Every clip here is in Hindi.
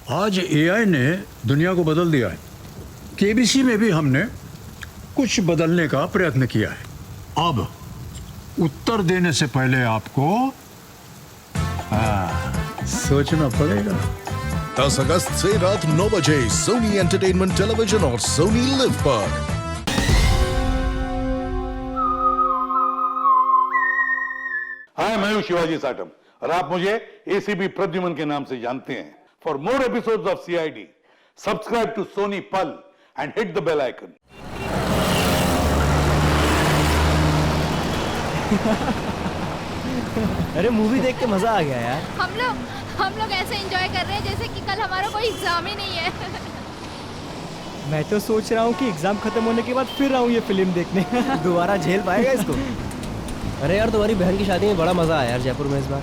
आज एआई ने दुनिया को बदल दिया है। केबीसी में भी हमने कुछ बदलने का प्रयत्न किया है। अब उत्तर देने से पहले आपको सोचना पड़ेगा। 10 अगस्त से रात 9 बजे सोनी एंटरटेनमेंट टेलीविजन और सोनी लिव पर। हाय, मैं हूं शिवाजी साटम और आप मुझे एसीपी प्रद्युमन के नाम से जानते हैं। For more episodes of CID subscribe to Sony Pal and hit the bell icon. अरे मूवी देख के मजा आ गया यार। हम लोग ऐसे एंजॉय कर रहे हैं जैसे कि कल हमारा कोई एग्जाम ही नहीं है। मैं तो सोच रहा हूँ कि एग्जाम खत्म होने के बाद फिर आऊँ ये फिल्म देखने। दोबारा झेल पाएगा इसको? अरे यार तुम्हारी बहन की शादी में बड़ा मजा आया यार जयपुर में इस बार।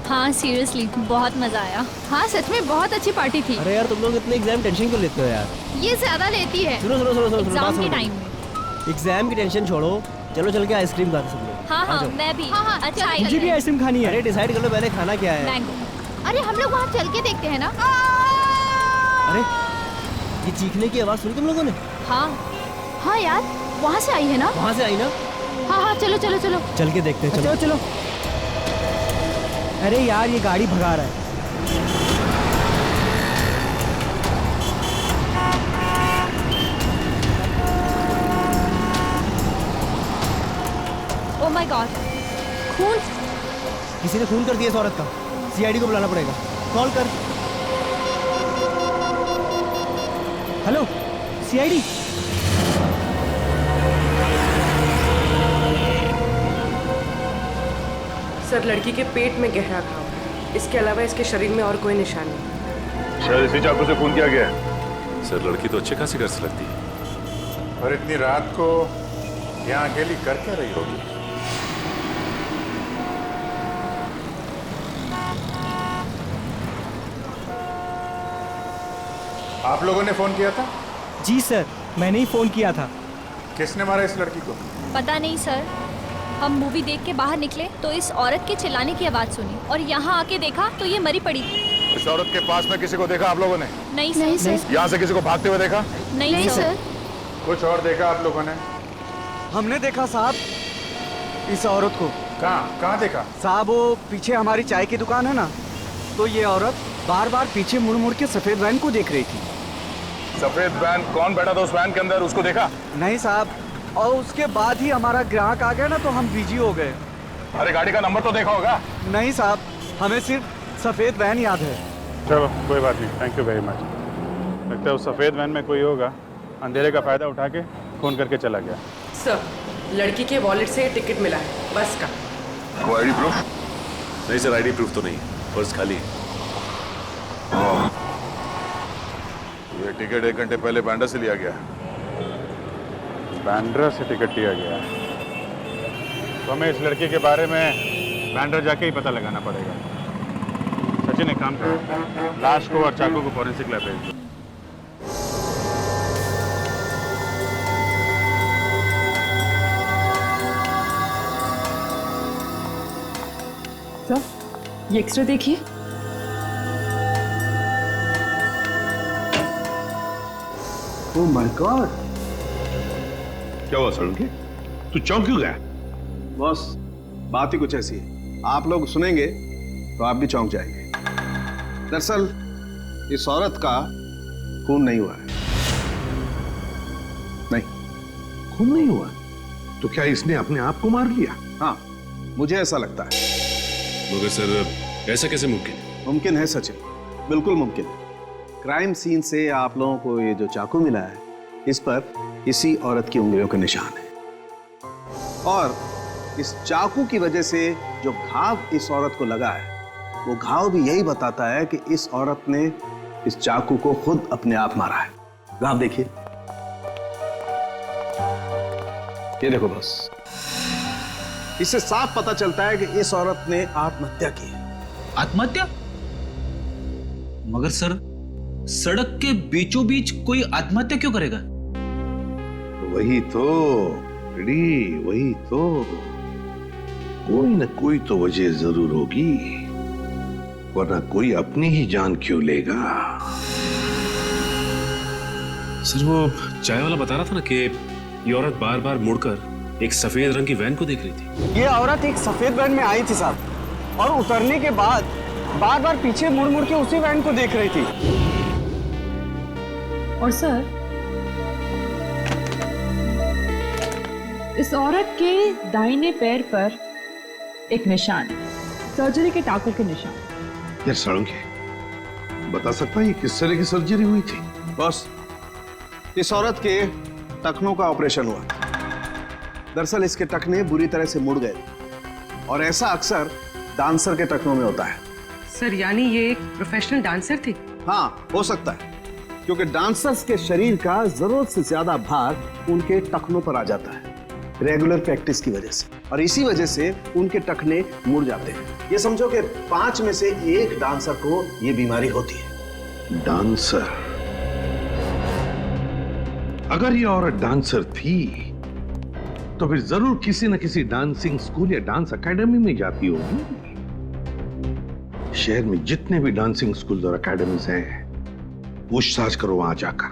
हाँ सीरियसली बहुत मजा आया। हाँ सच में बहुत अच्छी पार्टी थी। अरे यार तुम लोग इतने एग्जाम टेंशन क्यों लेते हो यार? ये ज्यादा लेती है। सुनो सुनो सुनो सुनो एग्जाम के टाइम में। एग्जाम की टेंशन छोड़ो, चलो चल के आइसक्रीम खाते सब लोग। हाँ मैं भी। हाँ अच्छा मुझे भी आइसक्रीम खानी है। अरे डिसाइड कर लो पहले खाना क्या है। मैंगो। अरे हम लोग वहाँ चल के देखते हैं ना। अरे ये चीखने की आवाज सुनी तुम लोगों ने? हाँ यार वहाँ से आई है ना। वहाँ से आई ना? हाँ चलो चलो चलो चल के देखते हैं। चलो चलो। अरे यार ये गाड़ी भगा रहा है। ओह माय गॉड, खून। किसी ने खून कर दिया इस औरत का। सीआईडी को बुलाना पड़ेगा। कॉल कर। Hello CID. सर लड़की के पेट में गहरा घाव है। इसके अलावा इसके शरीर में और कोई निशान नहीं। सर इसी चाकू से खून किया गया है। सर लड़की तो अच्छे खासी घर से लगती है। और इतनी रात को यहाँ अकेली कर क्या रही होगी? आप लोगों ने फोन किया था? जी सर मैंने ही फोन किया था। किसने मारा इस लड़की को? पता नहीं सर, हम मूवी देख के बाहर निकले तो इस औरत के चिल्लाने की आवाज सुनी और यहाँ आके देखा तो ये मरी पड़ी थी। इस औरत के पास में किसी को देखा आप लोगों ने? नहीं सर। यहाँ से किसी को भागते हुए देखा? नहीं सर। कुछ और देखा आप लोगों ने? हमने देखा साहब इस औरत को। कहाँ देखा? साहब वो पीछे हमारी चाय की दुकान है ना, तो ये औरत बार बार पीछे मुड़ मुड़ के सफेद वैन को देख रही थी। सफेद वैन? कौन बैठा था उस वैन के अंदर, उसको देखा? नहीं साहब, और उसके बाद ही हमारा ग्राहक आ गया ना तो हम बिजी हो गए। अरे गाड़ी का नंबर तो देखा होगा? नहीं साहब, हमें सिर्फ सफेद वैन याद है। चलो कोई बात नहीं, थैंक यू वेरी मच। लगता है उस सफेद वैन में कोई होगा, अंधेरे का फायदा उठा के फोन करके चला गया। सर लड़की के वॉलेट से टिकट मिला है बस का। वो आईडी प्रूफ? नहीं सर आईडी प्रूफ तो नहीं, पर्स खाली है। ये टिकट 1 घंटे पहले बांद्रा से लिया गया। बांद्रा से टिकट लिया गया तो हमें इस लड़के के बारे में बांद्रा जाके ही पता लगाना पड़ेगा। सचिन एक काम करो, लाश को और चाकू को फॉरेंसिक लैब भेज दो। सर ये एक्सरे देखिए। Oh my God. क्या हुआ सड़न के? तू चौंक क्यों गया? बॉस बात ही कुछ ऐसी है, आप लोग सुनेंगे तो आप भी चौंक जाएंगे। दरअसल इस औरत का खून नहीं हुआ है। नहीं खून नहीं हुआ? तो क्या इसने अपने आप को मार लिया? हाँ मुझे ऐसा लगता है। मगर सर ऐसा कैसे मुमकिन है? मुमकिन है सचिन, बिल्कुल मुमकिन है। क्राइम सीन से आप लोगों को ये जो चाकू मिला है इस पर इसी औरत की उंगलियों का निशान है, और इस चाकू की वजह से जो घाव इस औरत को लगा है वो घाव भी यही बताता है कि इस औरत ने इस चाकू को खुद अपने आप मारा है। घाव देखिए, ये देखो बस, इससे साफ पता चलता है कि इस औरत ने आत्महत्या की है। आत्महत्या? मगर सर सड़क के बीचों बीच कोई आत्महत्या क्यों करेगा? वही तो रेडी, वही तो, कोई न कोई तो वजह जरूर होगी, वरना कोई अपनी ही जान क्यों लेगा। सर वो चाय वाला बता रहा था ना कि ये औरत बार बार मुड़कर एक सफेद रंग की वैन को देख रही थी। ये औरत एक सफेद वैन में आई थी साहब, और उतरने के बाद बार बार पीछे मुड़ मुड़ के उसी वैन को देख रही थी। और सर, इस औरत के दाहिने पैर पर एक निशान, सर्जरी के टाकों के निशान। यार साळुंखे, बता सकता है ये किस तरह की सर्जरी हुई थी? बॉस, इस औरत के टखनों का ऑपरेशन हुआ। दरअसल इसके टखने बुरी तरह से मुड़ गए, और ऐसा अक्सर डांसर के टखनों में होता है। सर, यानी ये एक प्रोफेशनल डांसर थी? हाँ, हो सकता है, क्योंकि डांसर्स के शरीर का जरूरत से ज्यादा भार उनके टखनों पर आ जाता है रेगुलर प्रैक्टिस की वजह से, और इसी वजह से उनके टखने मुड़ जाते हैं। ये समझो कि 5 में से 1 डांसर को ये बीमारी होती है। डांसर? अगर ये औरत डांसर थी तो फिर जरूर किसी न किसी डांसिंग स्कूल या डांस एकेडमी में जाती होगी। शहर में जितने भी डांसिंग स्कूल और एकेडमीज हैं, पूछताछ करो वहां जाकर,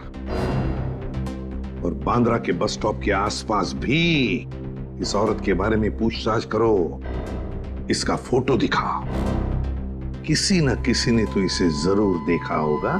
और बांद्रा के बस स्टॉप के आसपास भी इस औरत के बारे में पूछताछ करो। इसका फोटो दिखाओ, किसी न किसी ने तो इसे जरूर देखा होगा।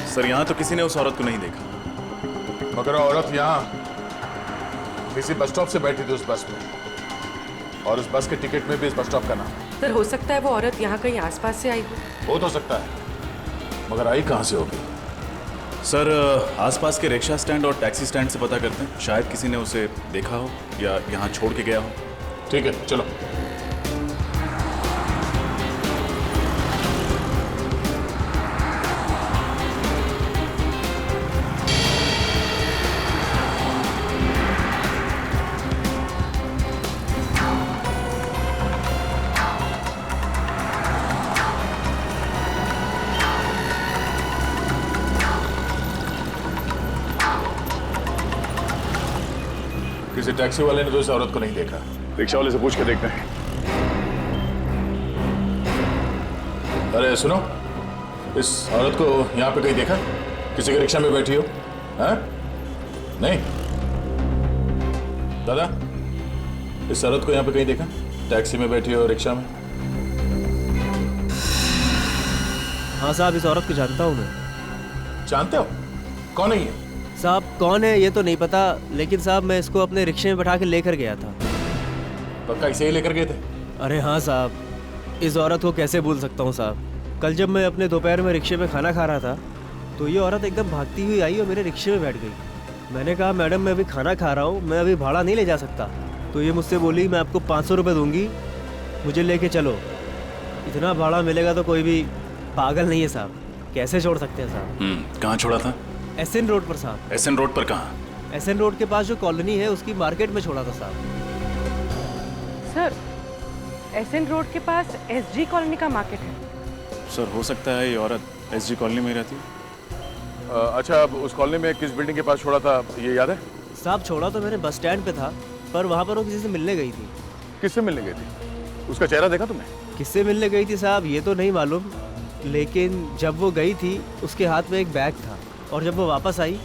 सर यहाँ तो किसी ने उस औरत को नहीं देखा। मगर औरत यहाँ किसी बस स्टॉप से बैठी थी उस बस में, और उस बस के टिकट में भी इस बस स्टॉप का नाम। सर, हो सकता है वो औरत यहाँ कहीं आसपास से आई हो। तो सकता है, मगर आई कहाँ से होगी? सर आसपास के रिक्शा स्टैंड और टैक्सी स्टैंड से पता करते हैं, शायद किसी ने उसे देखा हो या यहाँ छोड़ के गया हो। ठीक है, चलो। किसी टैक्सी वाले ने तो इस औरत को नहीं देखा। रिक्शा वाले से पूछ के देखते हैं। अरे सुनो, इस औरत को यहाँ पे कहीं देखा? किसी के रिक्शा में बैठी हो? हैं? नहीं? दादा, इस औरत को यहाँ पे कहीं देखा? टैक्सी में बैठी हो, रिक्शा में? हाँ साहब, इस औरत को जानता हूँ मैं। जानते हो? कौन है ये? साहब कौन है ये तो नहीं पता, लेकिन साहब मैं इसको अपने रिक्शे में बैठा के लेकर गया था। पक्का इसे ही लेकर गए थे? अरे हाँ साहब, इस औरत को कैसे भूल सकता हूँ साहब। कल जब मैं अपने दोपहर में रिक्शे में खाना खा रहा था तो ये औरत एकदम भागती हुई आई और मेरे रिक्शे में बैठ गई। मैंने कहा मैडम मैं अभी खाना खा रहा हूँ, मैं अभी भाड़ा नहीं ले जा सकता। तो ये मुझसे बोली मैं आपको 500 रुपये दूंगी, मुझे लेके चलो। इतना भाड़ा मिलेगा तो कोई भी पागल नहीं है साहब, कैसे छोड़ सकते हैं साहब। कहाँ छोड़ा था? एसएन रोड पर साहब। एसएन रोड पर कहाँ? एसएन रोड के पास जो कॉलोनी है उसकी मार्केट में छोड़ा था साहब। सर, एसएन रोड के पास एसजी कॉलोनी का मार्केट है। सर हो सकता है ये औरत एसजी कॉलोनी में ही रहती है। अच्छा, अब उस कॉलोनी में किस बिल्डिंग के पास छोड़ा था, ये याद है? साहब छोड़ा तो मैंने बस स्टैंड पे था, पर वहाँ पर वो किसी से मिलने गई थी। किससे मिलने गई थी? उसका चेहरा देखा तुमने? किससे मिलने गई थी साहब ये तो नहीं मालूम, लेकिन जब वो गई थी उसके हाथ में एक बैग था, और जब वो वापस आई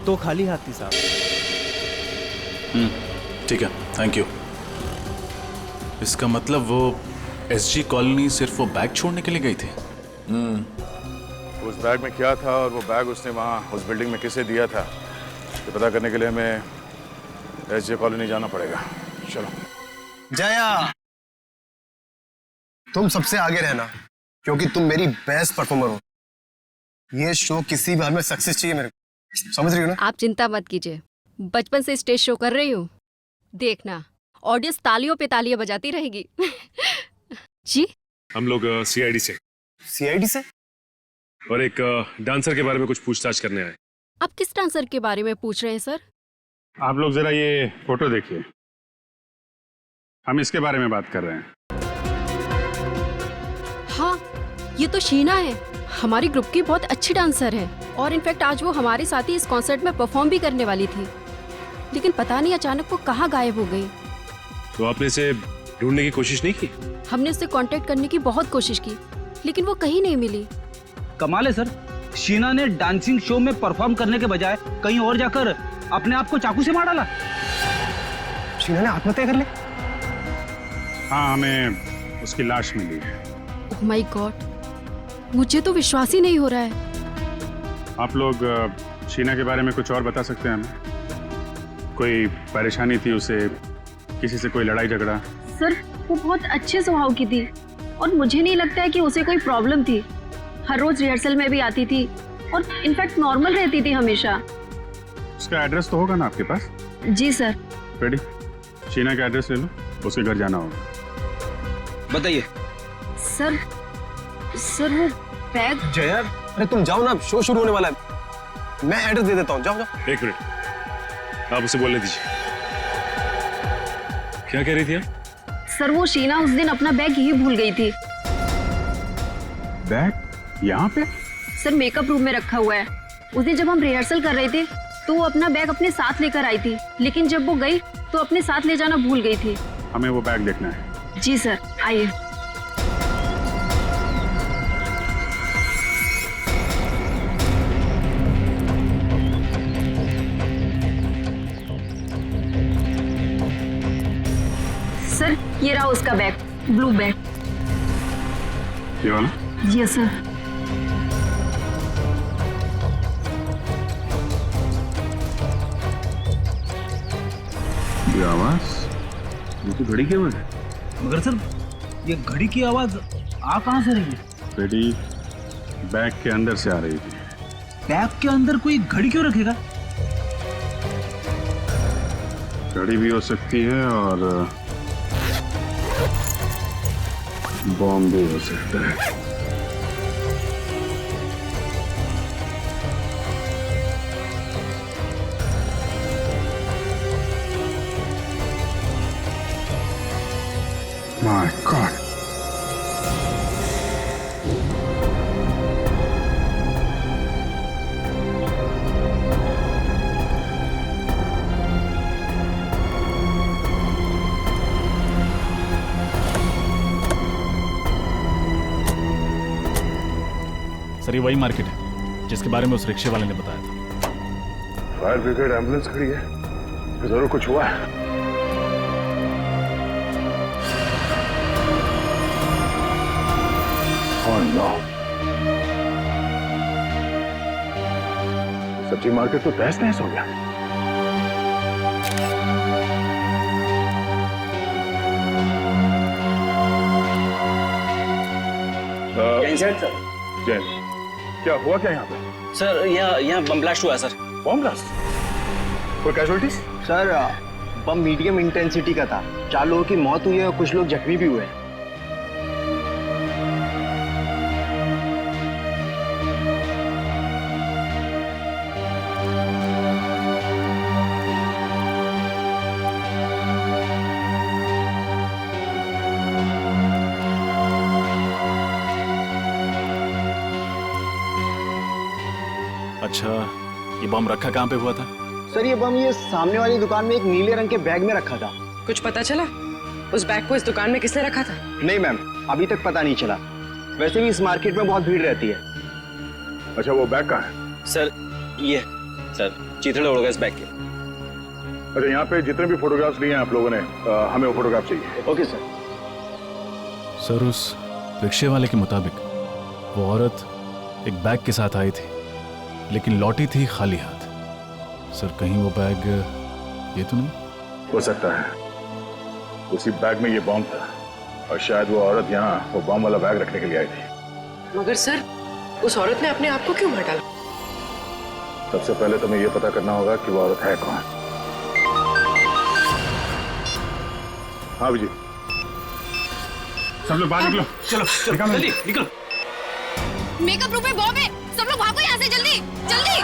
तो खाली हाथ थी साहब। ठीक है, थैंक यू। इसका मतलब वो एसजी कॉलोनी सिर्फ वो बैग छोड़ने के लिए गई थी? उस बैग में क्या था और वो बैग उसने वहाँ उस बिल्डिंग में किसे दिया था, ये पता करने के लिए हमें एसजी कॉलोनी जाना पड़ेगा। चलो। जया तुम सबसे आगे रहना, क्योंकि तुम मेरी बेस्ट परफॉर्मर हो। ये शो किसी भी हाल में सक्सेस चाहिए मेरे को, समझ रही हो ना? आप चिंता मत कीजिए, बचपन से स्टेज शो कर रही हूँ, देखना ऑडियंस तालियों पे तालियां बजाती रहेगी। जी हम लोग सीआईडी से। सीआईडी से? और एक डांसर के बारे में कुछ पूछताछ करने आए। आप किस डांसर के बारे में पूछ रहे हैं सर? आप लोग जरा ये फोटो देखिए, हम इसके बारे में बात कर रहे हैं। हाँ, ये तो शीना है, हमारी ग्रुप की बहुत अच्छी डांसर है और इनफैक्ट आज वो हमारे साथ ही इस कॉन्सर्ट में परफॉर्म भी करने वाली थी, लेकिन पता नहीं अचानक वो कहाँ गायब हो गई। तो आपने इसे ढूंढने की कोशिश नहीं की? हमने उससे कांटेक्ट करने की बहुत कोशिश की, लेकिन वो कहीं नहीं मिली। कमाल है सर, शीना ने डांसिंग शो में परफॉर्म करने के बजाय कहीं और जाकर अपने आप को चाकू से मार डाला। शीना ने आत्महत्या कर ली? हाँ, हमें उसकी लाश मिली है। ओह माय गॉड, मुझे तो विश्वास ही नहीं हो रहा है। आप लोग शीना के बारे में कुछ और बता सकते हैं हमें? कोई परेशानी थी उसे, किसी से कोई लड़ाई झगड़ा? सर वो बहुत अच्छे स्वभाव की थी और मुझे नहीं लगता है कि उसे कोई प्रॉब्लम थी। हर रोज रिहर्सल में भी आती थी और इनफैक्ट नॉर्मल रहती थी हमेशा। उसका एड्रेस तो होगा ना आपके पास? जी सर। रेडी, शीना का एड्रेस ले लो, उसके घर जाना होगा। बताइए। सर वो बैग। जया, अरे तुम जाओ ना, शो शुरू होने वाला है। मैं एड्रेस दे देता हूँ, जाओ जाओ। एक मिनट, आप उसे बोलने दीजिए। क्या कह रही थी आप? सर वो शीना उस दिन अपना बैग यही भूल गई थी। बैग यहाँ पे? सर मेकअप रूम में रखा हुआ है। उस दिन जब हम रिहर्सल कर रहे थे तो वो अपना बैग अपने साथ लेकर आई थी, लेकिन जब वो गई तो अपने साथ ले जाना भूल गई थी। हमें वो बैग देखना है। जी सर, आइए। सर ये रहा उसका बैग, ब्लू बैग। ये वाला? जी सर। ये आवाज, ये तो घड़ी की आवाज है। मगर सर ये घड़ी की आवाज आ कहाँ से रही है? बेटी, बैग के अंदर से आ रही थी। बैग के अंदर कोई घड़ी क्यों रखेगा? घड़ी भी हो सकती है और बॉम्ब भी हो सकता है। My God. सर ये वही मार्केट है जिसके बारे में उस रिक्शे वाले ने बताया था। फायर ब्रिगेड एम्बुलेंस खड़ी है, जरूर कुछ हुआ है। Oh no. सब्जी मार्केट तो तहस नहस हो गया। सर जैन, क्या हुआ क्या यहाँ पे? सर यहाँ बम ब्लास्ट हुआ सर। Bomb blast? कोई कैजुअलिटीज? सर बम मीडियम इंटेंसिटी का था। 4 लोगों की मौत हुई है और कुछ लोग जख्मी भी हुए हैं। अच्छा, ये बम रखा कहाँ पे हुआ था? सर ये बम ये सामने वाली दुकान में एक नीले रंग के बैग में रखा था। कुछ पता चला उस बैग को इस दुकान में किसने रखा था? नहीं मैम, अभी तक पता नहीं चला। वैसे भी इस मार्केट में बहुत भीड़ रहती है। अच्छा, वो बैग कहाँ है? सर ये सर चीथड़े उड़ गए इस बैग के। अच्छा, यहाँ पे जितने भी फोटोग्राफ्स लिए हैं आप लोगों ने, हमें वो फोटोग्राफ चाहिए। Okay sir. सर उस रिक्शे वाले के मुताबिक वो औरत एक बैग के साथ आई थी, लेकिन लौटी थी खाली हाथ। सर कहीं वो बैग ये तो नहीं? हो सकता है उसी बैग में ये बॉम्ब था। और शायद वो औरत यहाँ वो बम वाला बैग रखने के लिए आई थी। मगर सर, उस औरत ने अपने आप को क्यों मार डाला? सबसे पहले तुम्हें ये पता करना होगा कि वो औरत है कौन। हाँ विजय, सब लोग बाहर निकलो। चलो जल्दी निकलो। मेकअप रूम में बॉम्ब है, सब लोग भागो यहाँ से जल्दी जल्दी।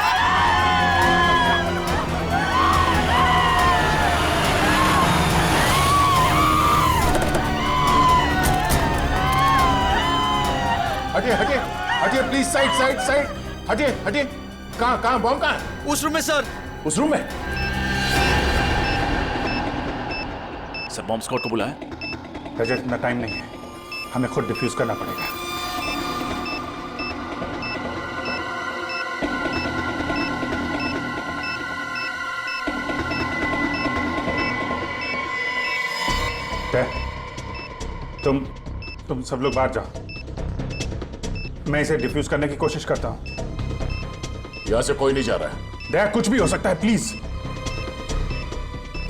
हटिए हटिए हटिए प्लीज, साइड साइड साइड, हटिए हटिए। कहाँ बॉम्ब कहाँ है? उस रूम में सर। उस रूम में? सर बॉम्ब स्क्वाड को बुलाया? रजत, इतना टाइम नहीं है, हमें खुद डिफ्यूज करना पड़ेगा। तुम सब लोग बाहर जाओ, मैं इसे डिफ्यूज करने की कोशिश करता हूं। यहां से कोई नहीं जा रहा है। दया, कुछ भी हो सकता है, प्लीज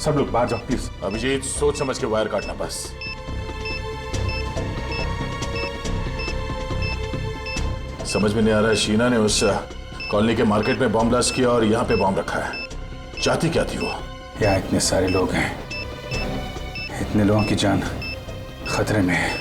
सब लोग बाहर जाओ प्लीज। अभिजीत, सोच समझ के वायर काटना बस। समझ में नहीं आ रहा है, शीना ने उस कॉलोनी के मार्केट में बॉम्ब ब्लास्ट किया और यहाँ पे बॉम्ब रखा है। चाहती क्या थी वो? यहाँ इतने सारे लोग हैं, इतने लोगों की जान खतरे में है।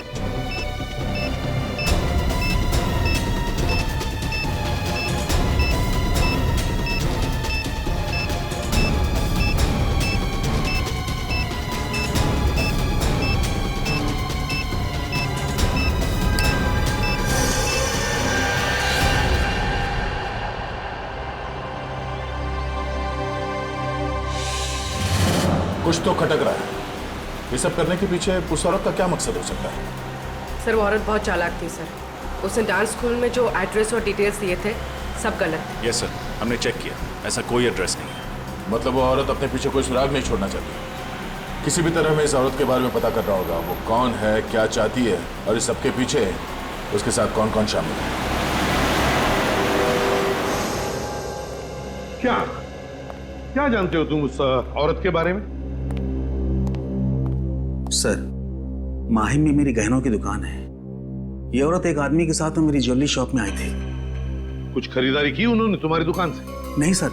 कुछ तो खटक रहा है। ये सब करने के पीछे उस औरत का क्या मकसद हो सकता है? सर, वो औरत बहुत चालाक थी सर। उसने डांस स्कूल में जो एड्रेस और डिटेल्स दिए थे सब गलत थे। यस सर, हमने चेक किया, ऐसा कोई एड्रेस नहीं है। मतलब वो औरत अपने पीछे कोई सुराग नहीं छोड़ना चाहती। किसी भी तरह हमें इस औरत के बारे में पता करना होगा, वो कौन है, क्या चाहती है और इस सबके पीछे उसके साथ कौन कौन शामिल है। क्या जानते हो तुम उस औरत के बारे में? सर, माहिम में मेरी गहनों की दुकान है। ये औरत एक आदमी के साथ मेरी ज्वेलरी शॉप में आई थी। कुछ खरीदारी की उन्होंने तुम्हारी दुकान से? नहीं सर,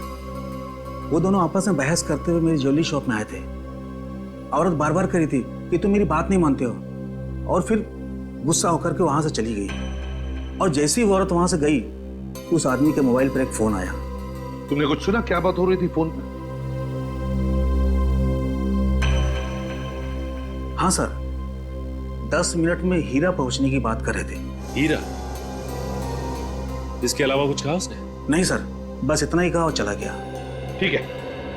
वो दोनों आपस में बहस करते हुए मेरी ज्वेलरी शॉप में आए थे। औरत बार बार करी थी कि तुम मेरी बात नहीं मानते हो, और फिर गुस्सा होकर के वहां से चली गई। और जैसे ही वो औरत वहां से गई, उस आदमी के मोबाइल पर एक फोन आया। तुमने कुछ सुना? क्या बात हो रही थी फोन पर? हाँ सर, 10 मिनट में हीरा पहुंचने की बात कर रहे थे। हीरा? इसके अलावा कुछ कहा उसने? नहीं सर, बस इतना ही कहा और चला गया। ठीक है,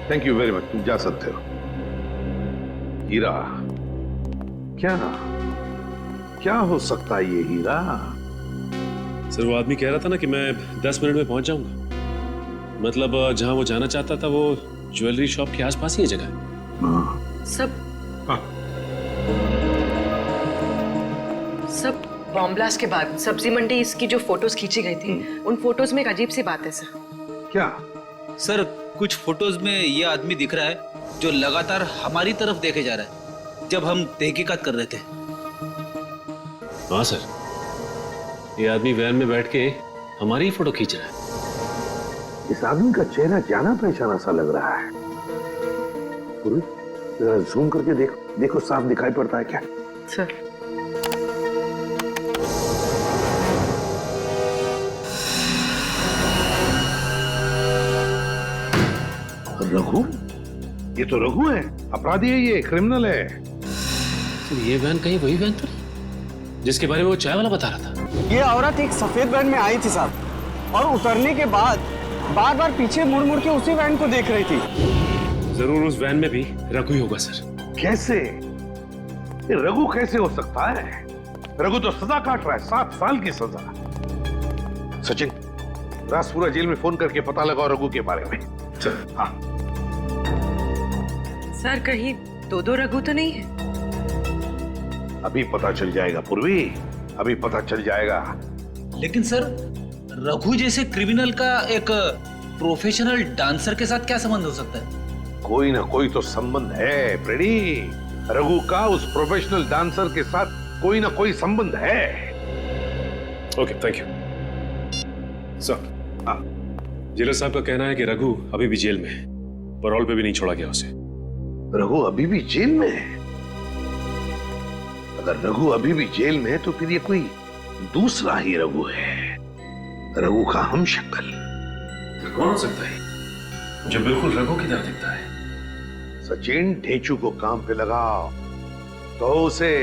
थैंक यू वेरी मच, तुम जा सकते हो। हीरा? क्या हो सकता है ये हीरा? सर, वो आदमी कह रहा था ना कि मैं 10 मिनट में पहुंच जाऊंगा। मतलब जहां वो जाना चाहता था वो ज्वेलरी शॉप के आसपास ही है जगह। सब बॉम्ब ब्लास्ट के बाद सब्जी मंडी इसकी जो फोटोज खींची गई थी, उन फोटोज में एक अजीब सी बात है सर। क्या? सर, कुछ फोटोज में ये आदमी दिख रहा है जो लगातार हमारी तरफ देखे जा रहा है जब हम तहकीकात कर रहे थे। हाँ सर, ये आदमी वैन में बैठ के हमारी ही फोटो खींच रहा है। इस आदमी का चेहरा जाना पहचाना सा लग रहा है। जरा जूम करके देखो साफ दिखाई पड़ता है क्या? सर, रघु? ये तो रघु है, अपराधी है, ये क्रिमिनल है। तो ये वैन कहीं वही वैन तो नहीं जिसके बारे में वो चाय वाला बता रहा था? ये औरत एक सफेद वैन में आई थी साहब, और उतरने के बाद बार बार पीछे मुड़ मुड़ के उसी वैन को देख रही थी। जरूर उस वैन में भी रघु ही होगा सर। कैसे? ये रघु कैसे हो सकता है? रघु तो सजा काट रहा है, 7 साल की सजा। सचिन, राजपुरा जेल में फोन करके पता लगाओ रघु के बारे में। चल। हाँ सर, कहीं दो रघु तो नहीं है? अभी पता चल जाएगा पूर्वी, अभी पता चल जाएगा। लेकिन सर, रघु जैसे क्रिमिनल का एक प्रोफेशनल डांसर के साथ क्या संबंध हो सकता है? कोई ना कोई तो संबंध है प्रेडी। रघु का उस प्रोफेशनल डांसर के साथ कोई ना कोई संबंध है। Okay, thank you sir. Jailer साहब का कहना है कि रघु अभी भी जेल में है, पैरोल पे भी नहीं छोड़ा गया उसे। रघु अभी भी जेल में है? अगर रघु अभी भी जेल में है तो फिर ये कोई दूसरा ही रघु है, रघु का हमशक्ल। कौन हो सकता है जो बिल्कुल रघु की तरह दिखता है? सचिन, ढेंचू को काम पे लगाओ तो उसे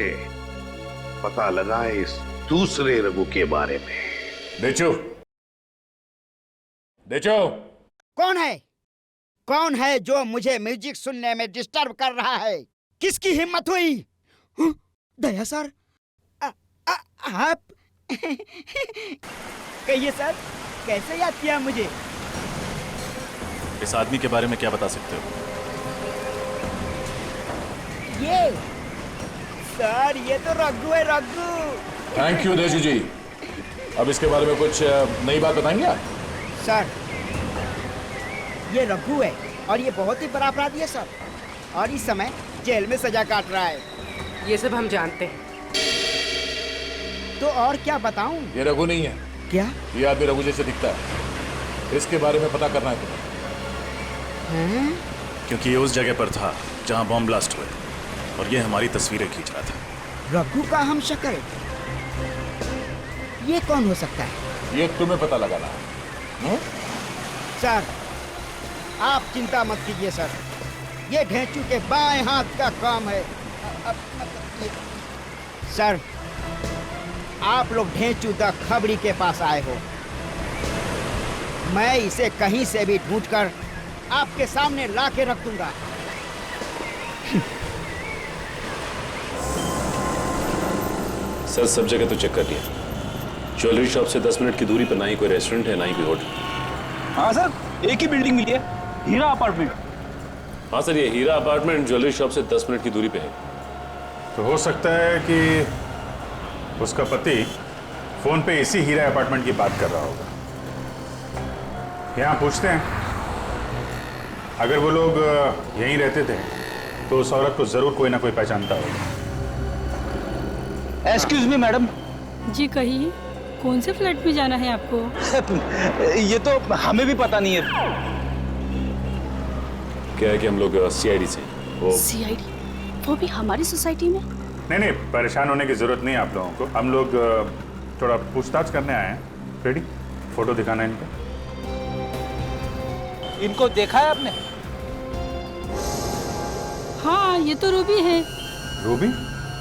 पता लगाए इस दूसरे रघु के बारे में। ढेंचू, ढेंचू, कौन है जो मुझे म्यूजिक सुनने में डिस्टर्ब कर रहा है? किसकी हिम्मत हुई? दया सर, आप कहिए सर, कैसे याद किया मुझे? इस आदमी के बारे में क्या बता सकते हो? ये सर, ये तो रघु है, रघु। थैंक यू ढेंचू जी। अब इसके बारे में कुछ नई बात बताएंगे आप? सर, ये रघु है और ये बहुत ही बड़ा अपराधी है सर, और इस समय जेल में सजा काट रहा है। ये सब हम जानते हैं। तो और क्या बताऊं? ये रघु नहीं है। क्या? ये आदमी रघु जैसे दिखता है, इसके बारे में पता करना है तुम्हें। हैं? क्योंकि ये उस जगह पर था जहां बॉम्ब ब्लास्ट हुए और ये हमारी तस्वीरें खींच रहा था। रघु का हमशक्ल? ये कौन हो सकता है? ये तुम्हें पता लगाना है। सर, आप चिंता मत कीजिए सर, ये ढेंचू के बाएं हाथ का काम है। सर, आप लोग ढेंचू द खबरी के पास आए हो। मैं इसे कहीं से भी ढूंढकर आपके सामने ला के रख दूंगा। सर, सब जगह तो चेक कर लिया। ज्वेलरी शॉप से 10 मिनट की दूरी पर ना ही कोई रेस्टोरेंट है, ना ही कोई होटल। हाँ सर, एक ही बिल्डिंग मिली है, हीरा अपार्टमेंट। हाँ सर, ये हीरा अपार्टमेंट ज्वेलरी शॉप से 10 मिनट की दूरी पे है। तो हो सकता है कि उसका पति फोन पे इसी हीरा अपार्टमेंट की बात कर रहा होगा। यहाँ पूछते हैं, अगर वो लोग यहीं रहते थे तो उस औरत को जरूर कोई ना कोई पहचानता होगा। Excuse me madam. जी कहिए, कौन से फ्लैट में जाना है आपको? ये तो हमें भी पता नहीं है। क्या है कि हम लोग सीआईडी से। सीआईडी? वो भी हमारी सोसाइटी में? नहीं, परेशान होने की जरूरत नहीं है आप लोगों को। हम लोग थोड़ा पूछताछ करने आए हैं। रेडी? फोटो दिखाना है इनका। इनको देखा है आपने? हाँ, ये तो रूबी है। रूबी?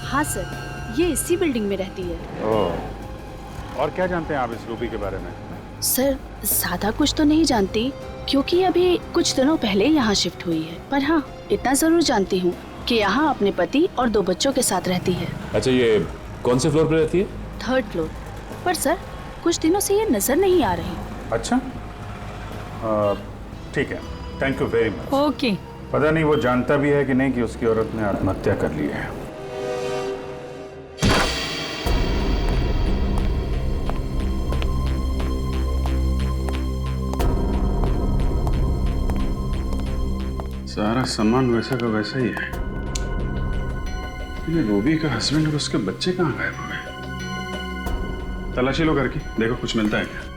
हाँ सर, ये इसी बिल्डिंग में रहती है। ओह, और क्या जानते हैं आप इस रूबी के बारे में? सर, ज्यादा कुछ तो नहीं जानती क्योंकि अभी कुछ दिनों पहले यहाँ शिफ्ट हुई है, पर हाँ इतना जरूर जानती हूँ कि यहाँ अपने पति और 2 बच्चों के साथ रहती है। अच्छा, ये कौन से फ्लोर पे रहती है? 3rd फ्लोर पर। सर, कुछ दिनों से ये नजर नहीं आ रही। अच्छा, ठीक है, thank you very much. Okay. पता नहीं वो जानता भी है कि नहीं कि उसकी औरत ने आत्महत्या कर ली है। सारा सामान वैसा का वैसा ही है। ये रूबी का हस्बैंड और उसके बच्चे कहाँ गायब हो गए? तलाशी लो घर की, देखो कुछ मिलता है क्या।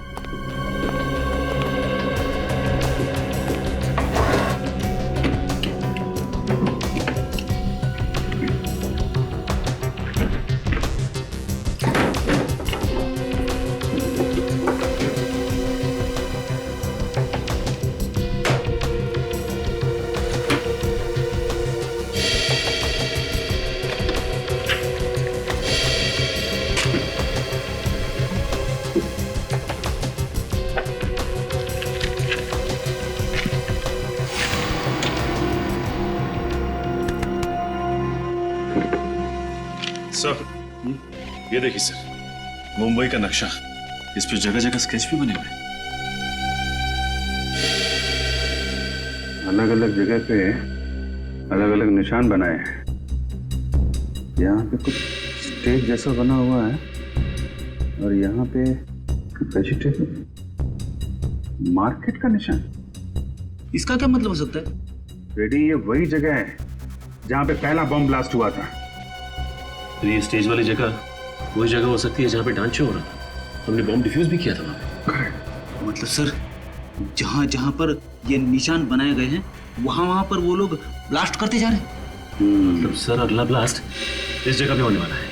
सर, ये देखिए सर, मुंबई का नक्शा। इस पे जगह जगह स्केच भी बने हुए हैं। अलग अलग जगह पे अलग अलग निशान बनाए हैं। यहाँ पे कुछ स्टेज जैसा बना हुआ है और यहाँ पे वेजिटेबल मार्केट का निशान। इसका क्या मतलब हो सकता है? रेडी, ये वही जगह है जहाँ पे पहला बॉम्ब ब्लास्ट हुआ था। तो ये स्टेज वाली जगह वही जगह हो सकती है जहाँ पे डांस शो हो रहा था। हमने बॉम्ब डिफ्यूज भी किया था वहाँ पे। मतलब सर जहाँ जहाँ पर ये निशान बनाए गए हैं वहाँ वहाँ पर वो लोग ब्लास्ट करते जा रहे हैं। मतलब सर अगला ब्लास्ट इस जगह पे होने वाला है।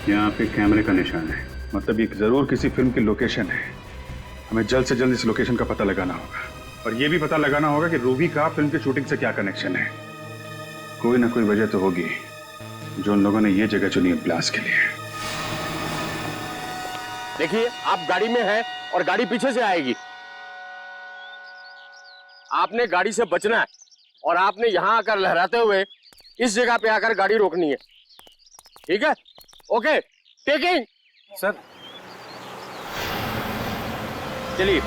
यहाँ पे कैमरे का निशान है, मतलब ये जरूर किसी फिल्म की लोकेशन है। हमें जल्द से जल्द इस लोकेशन का पता लगाना होगा और ये भी पता लगाना होगा कि रूबी का फिल्म की शूटिंग से क्या कनेक्शन है। कोई ना कोई वजह तो होगी जो उन लोगों ने ये जगह चुनी है ब्लास्ट के लिए। देखिए आप गाड़ी में हैं और गाड़ी पीछे से आएगी। आपने गाड़ी से बचना है और आपने यहां आकर लहराते हुए इस जगह पे आकर गाड़ी रोकनी है, ठीक है? Okay, taking. सर चलिए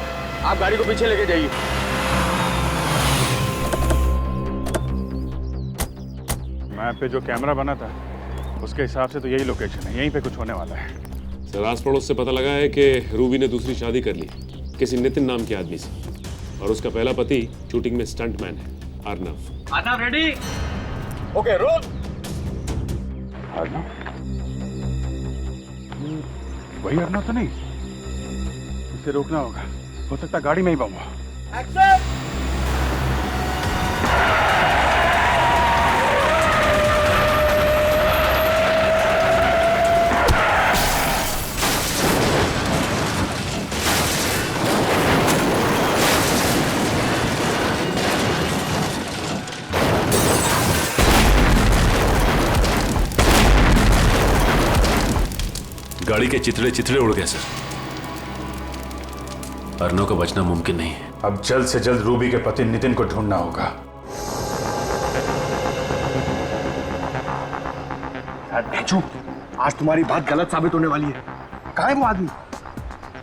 आप गाड़ी को पीछे लेके जाइए। मैप पे जो कैमरा बना था उसके हिसाब से तो यही लोकेशन है, यहीं पे कुछ होने वाला है। सर आस पड़ोस से पता लगा है कि रूबी ने दूसरी शादी कर ली किसी नितिन नाम के आदमी से, और उसका पहला पति शूटिंग में स्टंटमैन है Arnav. Arnav ready? Okay roll. Arnav? वही अर्नव तो नहीं? इसे रोकना होगा, हो सकता गाड़ी में ही बम हो। एक्शन! गाड़ी के चितड़े चितड़े उड़ गए सर। अर्नव का बचना मुमकिन नहीं है। अब जल्द से जल्द रूबी के पति नितिन को ढूंढना होगा। आज तुम्हारी बात गलत साबित होने वाली है। कहाँ है वो आदमी?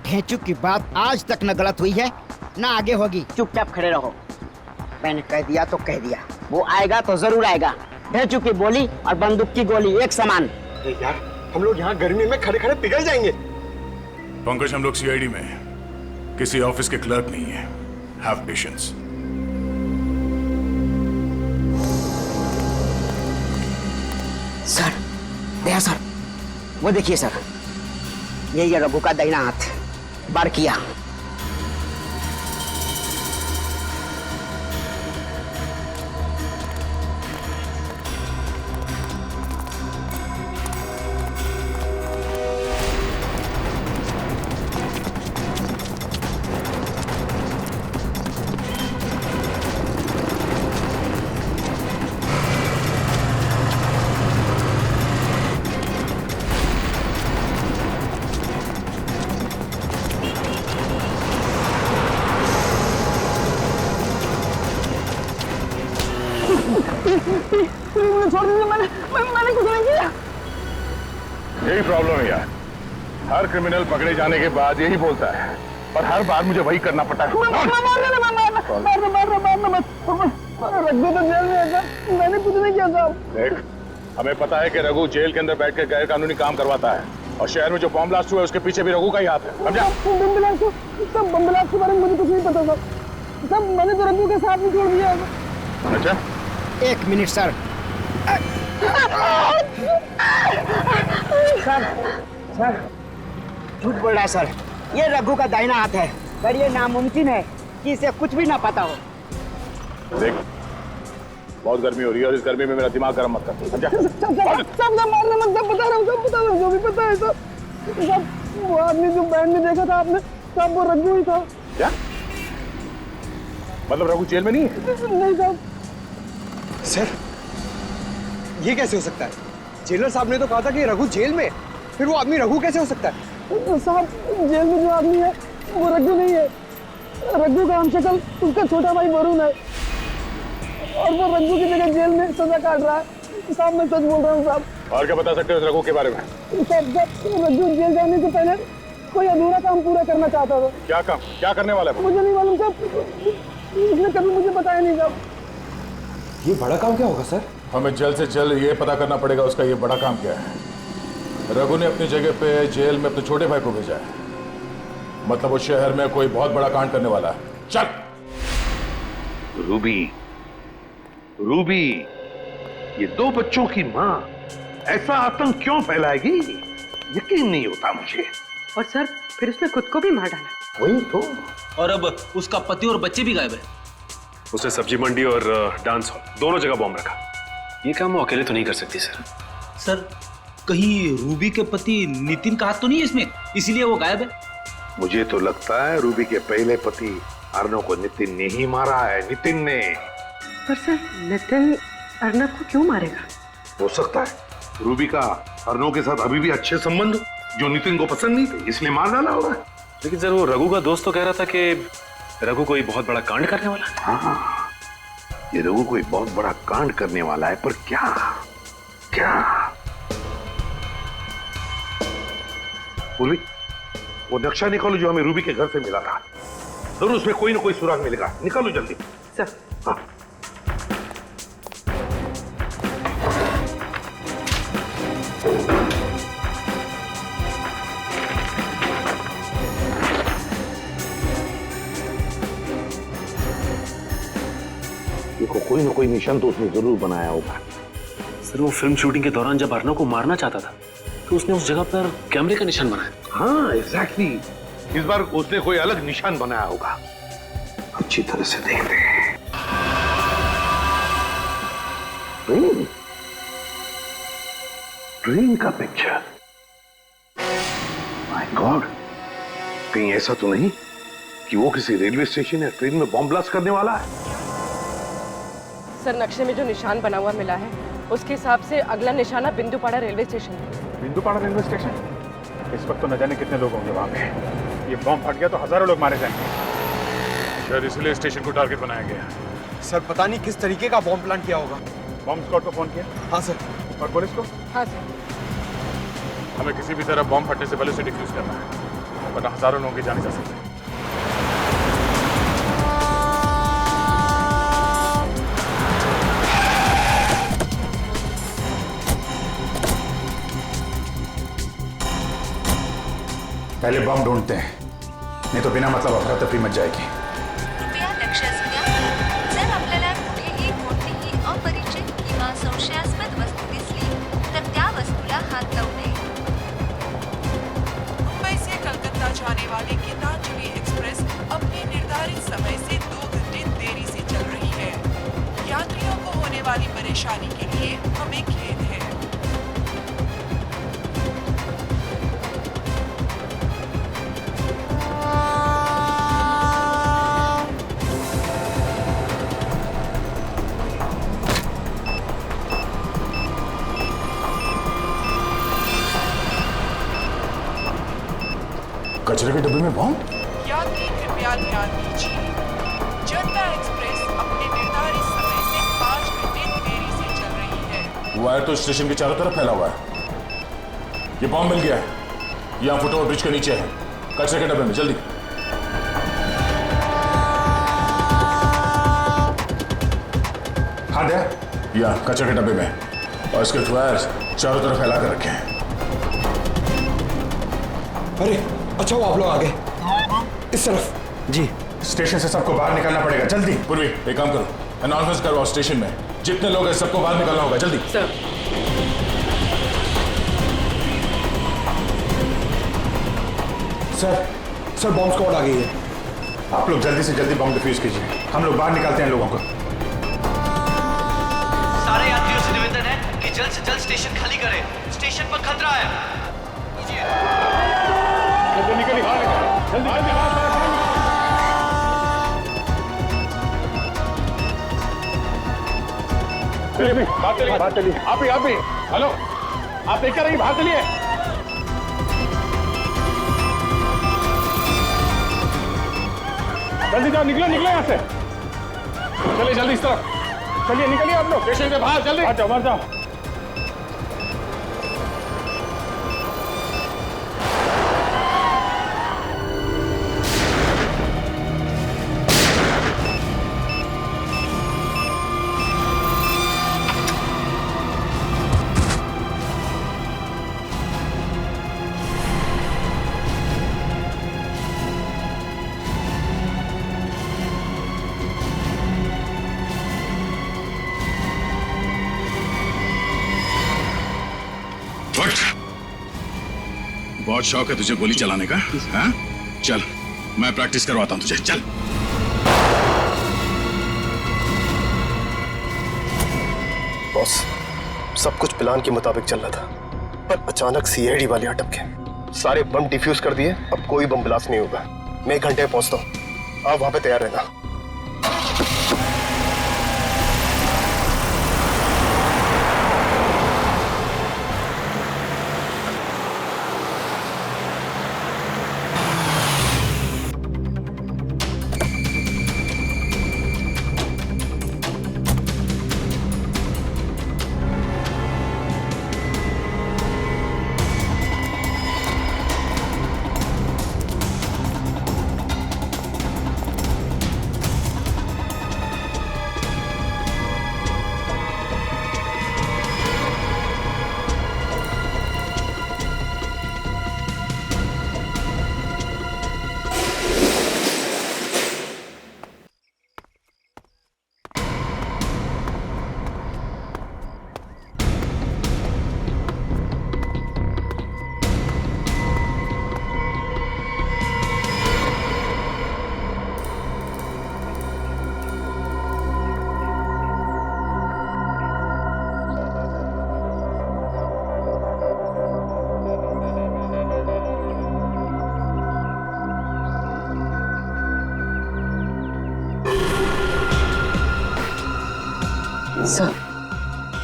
ढेंचू की बात आज तक न गलत हुई है ना आगे होगी। चुपचाप खड़े रहो। मैंने कह दिया तो कह दिया, वो आएगा तो जरूर आएगा। ढेंचू की बोली और बंदूक की गोली एक समान। यार हम लोग यहाँ गर्मी में खड़े खड़े पिघल जाएंगे। पंकज हम लोग सीआईडी में हैं, किसी ऑफिस के क्लर्क नहीं है। Have patience. Sir, Daya sir, वो देखिए सर, यही है रघु का दाहिना हाथ। बार किया। छोड़ दीजिए, मैंने कुछ नहीं किया। यही प्रॉब्लम है यार, हर क्रिमिनल पकड़े जाने के बाद यही बोलता है, पर हर बार मुझे वही करना पड़ता है। रघु तो जेल में है, मैंने कुछ नहीं किया साहब। देख, हमें पता है कि रघु जेल के अंदर बैठकर गैर कानूनी काम करवाता है, और शहर में जो बम ब्लास्ट हुआ है उसके पीछे भी रघु का ही हाथ है, समझा? बम ब्लास्ट के बारे में मुझे कुछ नहीं पता साहब, मैंने तो रघु के साथ ही छोड़ दिया। अच्छा, एक मिनट सर। सर झूठ बोल रहा है सर, ये रघु का दाहिना हाथ है, पर ये नामुमकिन है कि इसे कुछ भी ना पता हो। देख, बहुत गर्मी हो रही है और इस गर्मी में मेरा दिमाग गर्म मत कर, समझा? सब मारने मत, सब बता रहा हूँ, सब बता रहा हूँ, जो भी पता है सब। वो आदमी जो बैंड में देखा था आपने, सब वो रघु ही था। क्या मतलब रघु जेल में नहीं है? नहीं साहब। सर ये कैसे हो सकता है? जेलर साहब ने तो कहा था कि रघु जेल में, फिर वो आदमी रघु कैसे हो सकता है? साहब जेल में जो आदमी है वो रघु नहीं है, रघु का हमशक्ल उसका छोटा भाई वरुण है, और वो रघु की जगह जेल में सजा काट रहा है। साहब मैं सच बोल रहा हूँ साहब। और क्या बता सकते हो इस रघु के बारे में? साहब रघु जेल जाने से पहले कोई अधूरा काम पूरा करना चाहता था। क्या काम, क्या करने वाला है? मुझे नहीं मालूम साहब, उसने कभी मुझे बताया नहीं साहब। ये बड़ा काम क्या होगा सर? हमें जल्द से जल्द ये पता करना पड़ेगा उसका ये बड़ा काम क्या है। रघु ने अपनी जगह पे जेल में अपने छोटे भाई को भेजा है, मतलब वो शहर में कोई बहुत बड़ा कांड करने वाला है। चल। रूबी, रूबी, ये दो बच्चों की मां ऐसा आतंक क्यों फैलाएगी, यकीन नहीं होता मुझे। और सर फिर उसने खुद को भी मार डाला। वही तो। और अब उसका पति और बच्चे भी गायब है। उसने सब्जी मंडी और डांस हॉल दोनों जगह बॉम्ब रखा। ये काम वो अकेले तो नहीं कर सकती सर। सर कहीं रूबी के पति नितिन का हाथ तो नहीं है इसमें, इसीलिए वो गायब है? मुझे तो लगता है रूबी के पहले पति अर्णव को नितिन ने ही मारा है, नितिन ने। पर सर नितिन अर्णव को क्यों मारेगा? हो सकता है रूबी का अर्णव के साथ अभी भी अच्छे संबंध जो नितिन को पसंद नहीं थे, इसलिए मार डाला होगा। लेकिन सर वो रघु का दोस्त तो कह रहा था कि रघु कोई बहुत बड़ा कांड करने वाला है। हाँ, ये रघु कोई बहुत बड़ा कांड करने वाला है, पर क्या क्या? पूर्वी, वो नक्शा निकालो जो हमें रूबी के घर से मिला था। जरूर उसमें कोई ना कोई सुराग मिलेगा, निकालो जल्दी। सर। हाँ। देखो कोई ना कोई निशान तो उसने जरूर बनाया होगा। सर वो फिल्म शूटिंग के दौरान जब अर्णव को मारना चाहता था तो उसने उस जगह पर कैमरे का निशान बनाया। हाँ एग्जैक्टली, इस बार उसने कोई अलग निशान बनाया होगा। अच्छी तरह से देखते हैं। ट्रेन का पिक्चर। माय गॉड, कहीं ऐसा तो नहीं कि वो किसी रेलवे स्टेशन या ट्रेन में बॉम्ब ब्लास्ट करने वाला है? सर नक्शे में जो निशान बना हुआ मिला है उसके हिसाब से अगला निशाना बिंदुपाड़ा रेलवे स्टेशन है। बिंदुपाड़ा रेलवे स्टेशन? इस वक्त तो न जाने कितने लोग होंगे वहां पे। ये बॉम्ब फट गया तो हजारों लोग मारे जाएंगे। शायद इसलिए स्टेशन को टारगेट बनाया गया। सर पता नहीं किस तरीके का बॉम्ब प्लान किया होगा। बॉम्ब स्क्वाड को फोन किया? हाँ सर। और पुलिस को? हाँ सर। हमें किसी भी तरह बॉम्ब फटने से पहले उसे डिफ्यूज करना है, वरना हजारों लोगों की जाने जा सकते हैं। पहले बम ढूंढते हैं, नहीं तो बिना मतलब अफरा-तफरी मच जाएगी। कृपया लक्षात घ्या, जर आपल्याला कुठेही कोणतीही अपरिचित किंवा संशयास्पद वस्तू दिसली तर त्या वस्तूला हात लावू नये। मुंबई से कलकत्ता जाने वाली गीतांजलि एक्सप्रेस अपने निर्धारित समय से 2 घंटे देरी से चल रही है। यात्रियों को होने वाली परेशानी के लिए हमें खेद है। कचरे के डब्बे में बॉम्ब? यात्री कृपया ध्यान दीजिए, जनता एक्सप्रेस अपने निर्धारित समय से 5 घंटे देरी से चल रही है। वायर तो स्टेशन के चारों तरफ फैला हुआ है। ये बॉम्ब मिल गया है, यहाँ फुटओवर ब्रिज के नीचे है, कचरे के डब्बे में। जल्दी। हाँ दे, यहाँ कचरे के डब्बे में, और इसके वायर चारों तरफ फैला कर रखे हैं। अरे अच्छा वो आप लोग आ गए। इस तरफ। जी। स्टेशन से सबको बाहर निकलना पड़ेगा, जल्दी। पूर्वी एक काम करो, अनाउंसमेंट करवाओ स्टेशन में, जितने लोग हैं सबको बाहर निकलना होगा, जल्दी। सर। सर बॉम्ब स्क्वाड आ गई है। आप लोग जल्दी से जल्दी बॉम्ब डिफ्यूज कीजिए, हम लोग बाहर निकालते हैं लोगों को। सारे यात्रियों से निवेदन है कि जल्द से जल्द स्टेशन खाली करें, स्टेशन पर खतरा है। निकलिए बाहर, जल्दी बाहर चलिए। आप ही हेलो, आप देख कर रहिए, बाहर चलिए। जल्दी जाओ, निकलो यहाँ से। चलिए जल्दी इस तरफ चलिए, निकलिए आप लोग स्टेशन से बाहर, जल्दी बाहर जाओ। बहुत शौक है तुझे गोली चलाने का, हाँ? चल, मैं प्रैक्टिस करवाता हूँ तुझे, चल। बॉस, सब कुछ प्लान के मुताबिक चल रहा था, पर अचानक सीआईडी वाले अटक गए। सारे बम डिफ्यूज कर दिए, अब कोई बम ब्लास्ट नहीं होगा। मैं 1 घंटे में पहुंचता हूँ, आप वहां पे तैयार रहना।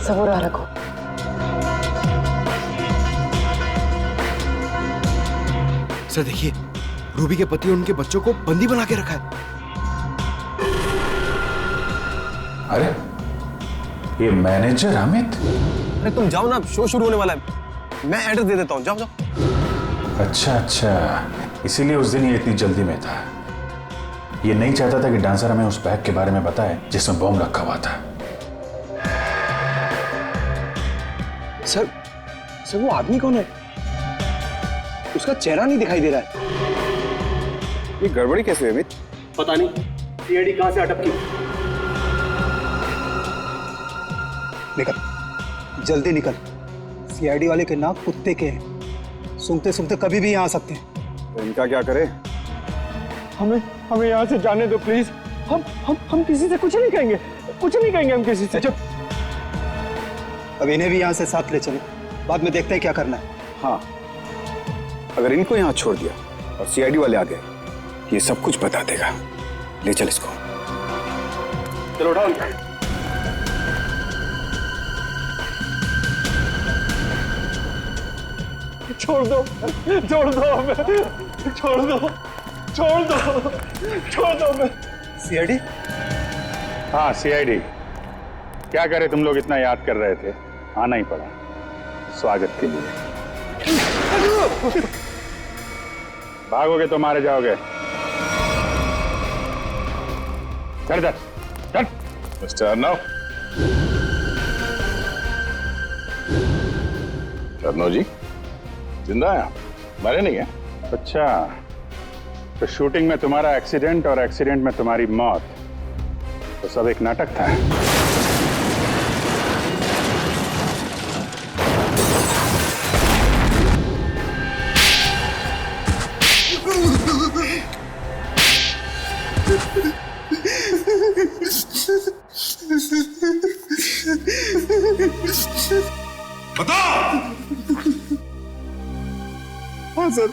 सबूर रखो। सर देखिए, रूबी के पति और उनके बच्चों को बंदी बना के रखा है। अरे ये मैनेजर अमित? अरे तुम जाओ ना, शो शुरू होने वाला है। मैं एड्रेस दे देता हूँ, जाओ जाओ। अच्छा, इसीलिए उस दिन ये इतनी जल्दी में था। ये नहीं चाहता था कि डांसर हमें उस बैग के बारे में बताए जिसमें बॉम्ब रखा हुआ था। सर वो आदमी कौन है? उसका चेहरा नहीं दिखाई दे रहा है। ये गड़बड़ी कैसे हुई अमित? पता नहीं, सीआईडी कहां से अटक की। निकल, जल्दी निकल। सीआईडी वाले के नाक कुत्ते के हैं, सूंघते सूंघते कभी भी यहाँ आ सकते हैं। तो इनका क्या करे? हमें यहाँ से जाने दो प्लीज। हम किसी से कुछ नहीं कहेंगे, कुछ नहीं कहेंगे हम किसी से। अब इन्हें भी यहाँ से साथ ले चलो, बाद में देखते हैं क्या करना है। हाँ, अगर इनको यहाँ छोड़ दिया और सीआईडी वाले आ गए, ये सब कुछ बता देगा। ले चल इसको। चलो उठाओ। छोड़ दो हमें, छोड़ दो, हमें। सीआईडी? हाँ, सीआईडी। क्या करे, तुम लोग इतना याद कर रहे थे, आना ही पड़ा स्वागत के लिए। भागोगे तो मारे जाओगे। चल। मिस्टर अर्नव। अर्नव जी जिंदा है? मरे नहीं है? अच्छा, तो शूटिंग में तुम्हारा एक्सीडेंट और एक्सीडेंट में तुम्हारी मौत, तो सब एक नाटक था। बता। हाँ सर,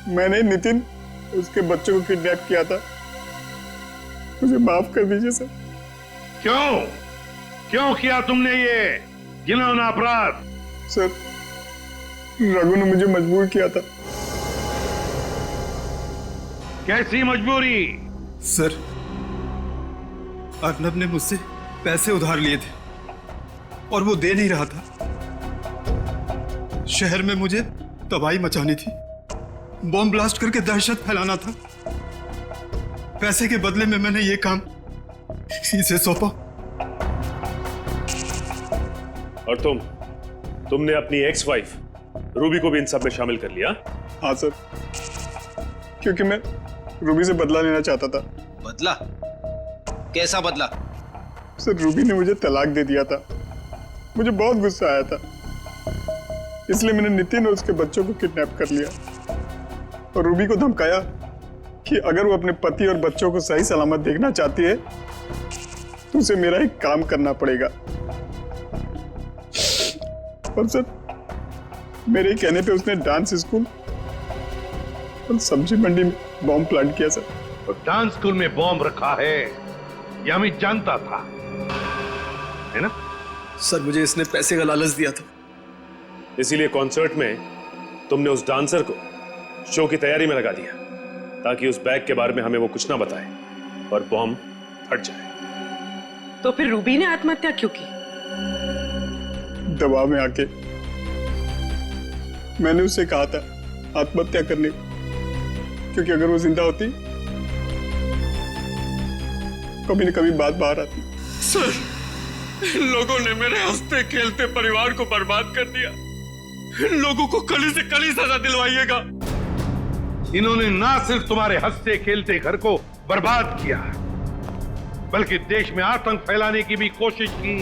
मैंने नितिन उसके बच्चों को किडनैप किया था। मुझे माफ कर दीजिए सर। क्यों किया तुमने ये घिनौना अपराध? सर, रघु ने मुझे मजबूर किया था। कैसी मजबूरी? सर, अर्नब ने मुझसे पैसे उधार लिए थे और वो दे नहीं रहा था। शहर में मुझे तबाही मचानी थी, बॉम्ब ब्लास्ट करके दहशत फैलाना था। पैसे के बदले में मैंने ये काम इसे सौंपा। और तुमने अपनी एक्स वाइफ रूबी को भी इन सब में शामिल कर लिया? हाँ सर, क्योंकि मैं रूबी से बदला लेना चाहता था। बदला? कैसा बदला? सर, रूबी ने मुझे तलाक दे दिया था। मुझे बहुत गुस्सा आया था। इसलिए मैंने नितिन और उसके बच्चों को किडनैप कर लिया और रूबी को धमकाया कि अगर वो अपने पति और बच्चों को सही सलामत देखना चाहती है तो उसे मेरा एक काम करना पड़ेगा। और सर, मेरे कहने पे उसने डांस स्कूल और सब्जी मंडी में बॉम्ब प्लांट किया सर। तो डांस स्कूल में बॉम्ब रखा है ये अमित जानता था, है ना? सर, मुझे इसने पैसे का लालच दिया था, इसीलिए कॉन्सर्ट में तुमने उस डांसर को शो की तैयारी में लगा दिया ताकि उस बैग के बारे में हमें वो कुछ ना बताए और बॉम्ब फट जाए। तो फिर रूबी ने आत्महत्या क्यों की? दबाव में आके मैंने उसे कहा था आत्महत्या करने, क्योंकि अगर वो जिंदा होती कभी न कभी बात बाहर आती। सर, इन लोगों ने मेरे हंसते खेलते परिवार को बर्बाद कर दिया। इन लोगों को कली से कली सजा दिलवाइएगा। इन्होंने ना सिर्फ तुम्हारे हंसते खेलते घर को बर्बाद किया बल्कि देश में आतंक फैलाने की भी कोशिश की।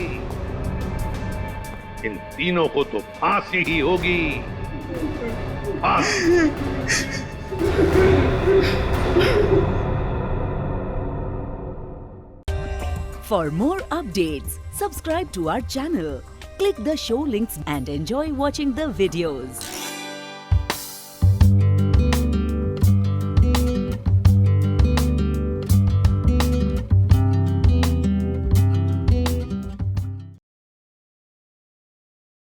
इन तीनों को तो फांसी ही होगी, फांसी। For more updates, subscribe to our channel, click the show links and enjoy watching the videos.